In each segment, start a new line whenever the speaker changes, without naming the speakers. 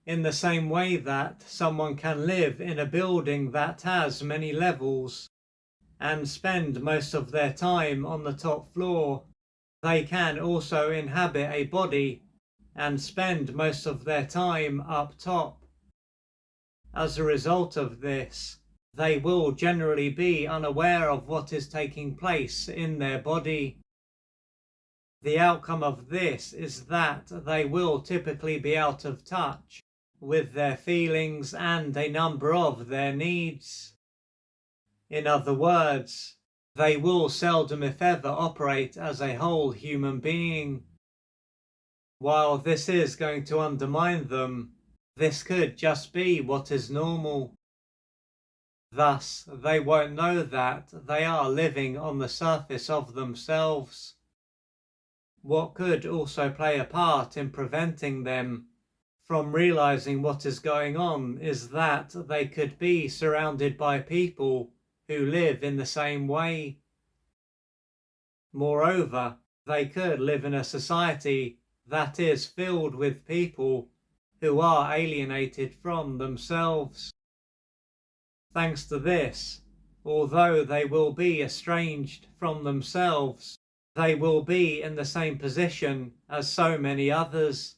In the same way that someone can live in a building that has many levels and spend most of their time on the top floor, they can also inhabit a body and spend most of their time up top. As a result of this, they will generally be unaware of what is taking place in their body. The outcome of this is that they will typically be out of touch with their feelings and a number of their needs. In other words, they will seldom if ever operate as a whole human being. While this is going to undermine them, this could just be what is normal. Thus, they won't know that they are living on the surface of themselves. What could also play a part in preventing them from realizing what is going on is that they could be surrounded by people who live in the same way. Moreover, they could live in a society that is filled with people who are alienated from themselves. Thanks to this, although they will be estranged from themselves, they will be in the same position as so many others.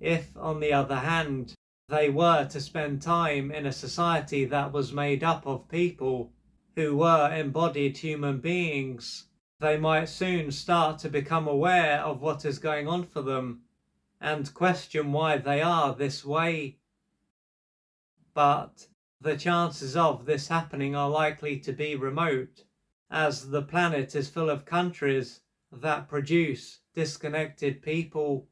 If, on the other hand, they were to spend time in a society that was made up of people who were embodied human beings, they might soon start to become aware of what is going on for them and question why they are this way. But the chances of this happening are likely to be remote, as the planet is full of countries that produce disconnected people.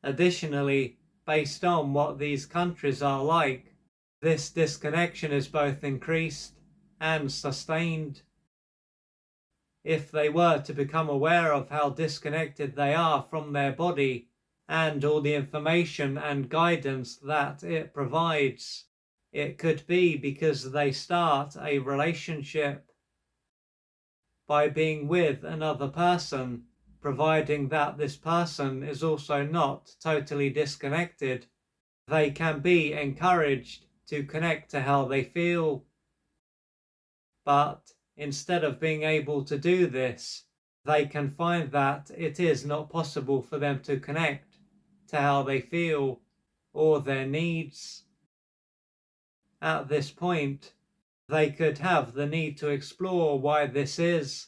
Additionally, based on what these countries are like, this disconnection is both increased and sustained. If they were to become aware of how disconnected they are from their body and all the information and guidance that it provides, it could be because they start a relationship. By being with another person, providing that this person is also not totally disconnected, they can be encouraged to connect to how they feel. But instead of being able to do this, they can find that it is not possible for them to connect to how they feel or their needs. At this point, they could have the need to explore why this is.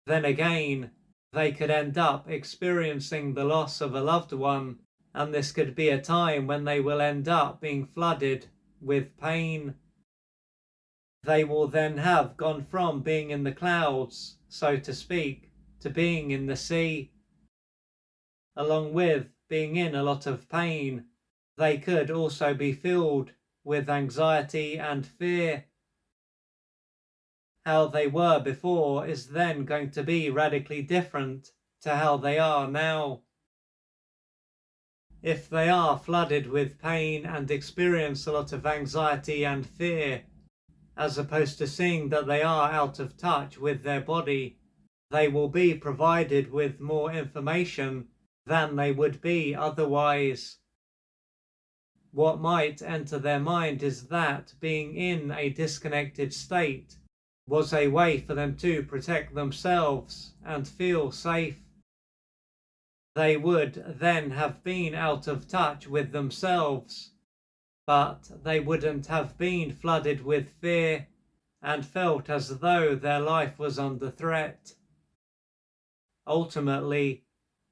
Then again, they could end up experiencing the loss of a loved one, and this could be a time when they will end up being flooded with pain. They will then have gone from being in the clouds, so to speak, to being in the sea. Along with being in a lot of pain, they could also be filled with anxiety and fear. How they were before is then going to be radically different to how they are now. If they are flooded with pain and experience a lot of anxiety and fear, as opposed to seeing that they are out of touch with their body, they will be provided with more information than they would be otherwise. What might enter their mind is that being in a disconnected state was a way for them to protect themselves and feel safe. They would then have been out of touch with themselves, but they wouldn't have been flooded with fear and felt as though their life was under threat. Ultimately,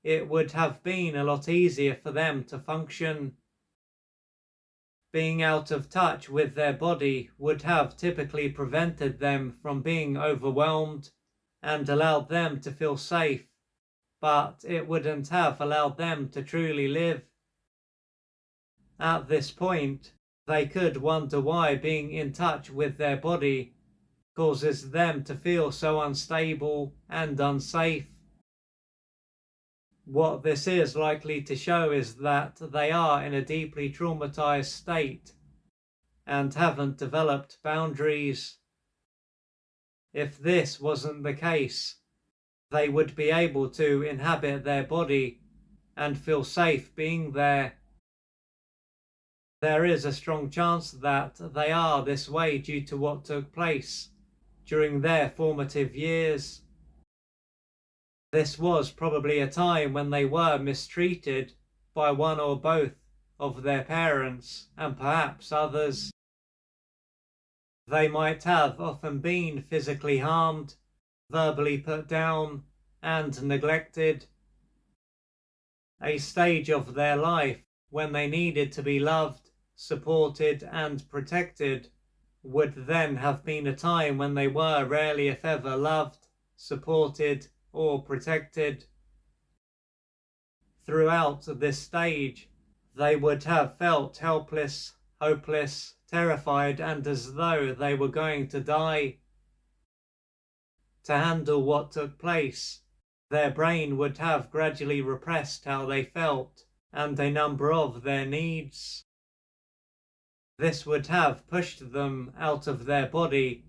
it would have been a lot easier for them to function. Being out of touch with their body would have typically prevented them from being overwhelmed and allowed them to feel safe, but it wouldn't have allowed them to truly live. At this point, they could wonder why being in touch with their body causes them to feel so unstable and unsafe. What this is likely to show is that they are in a deeply traumatized state and haven't developed boundaries. If this wasn't the case, they would be able to inhabit their body and feel safe being there. There is a strong chance that they are this way due to what took place during their formative years. This was probably a time when they were mistreated by one or both of their parents and perhaps others. They might have often been physically harmed, verbally put down, and neglected. A stage of their life when they needed to be loved, supported, and protected would then have been a time when they were rarely, if ever, loved, supported, or protected. Throughout this stage, they would have felt helpless, hopeless, terrified, and as though they were going to die. To handle what took place, their brain would have gradually repressed how they felt and a number of their needs. This would have pushed them out of their body,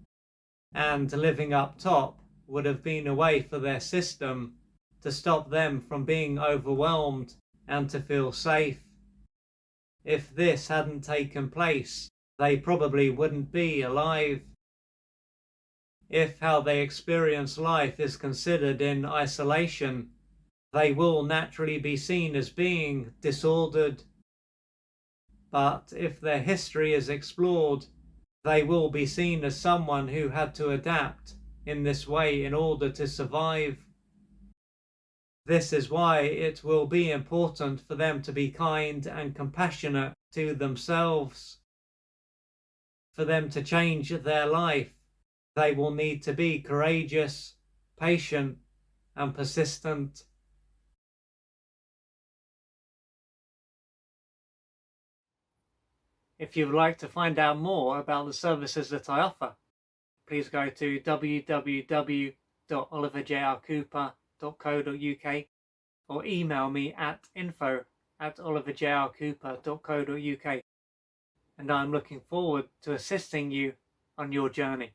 and living up top would have been a way for their system to stop them from being overwhelmed and to feel safe. If this hadn't taken place, they probably wouldn't be alive. If how they experience life is considered in isolation, they will naturally be seen as being disordered. But if their history is explored, they will be seen as someone who had to adapt in this way in order to survive. This is why it will be important for them to be kind and compassionate to themselves. For them to change their life, they will need to be courageous, patient, and persistent. If you would like to find out more about the services that I offer, please go to www.oliverjrcooper.co.uk or email me at info@oliverjrcooper.co.uk, and I'm looking forward to assisting you on your journey.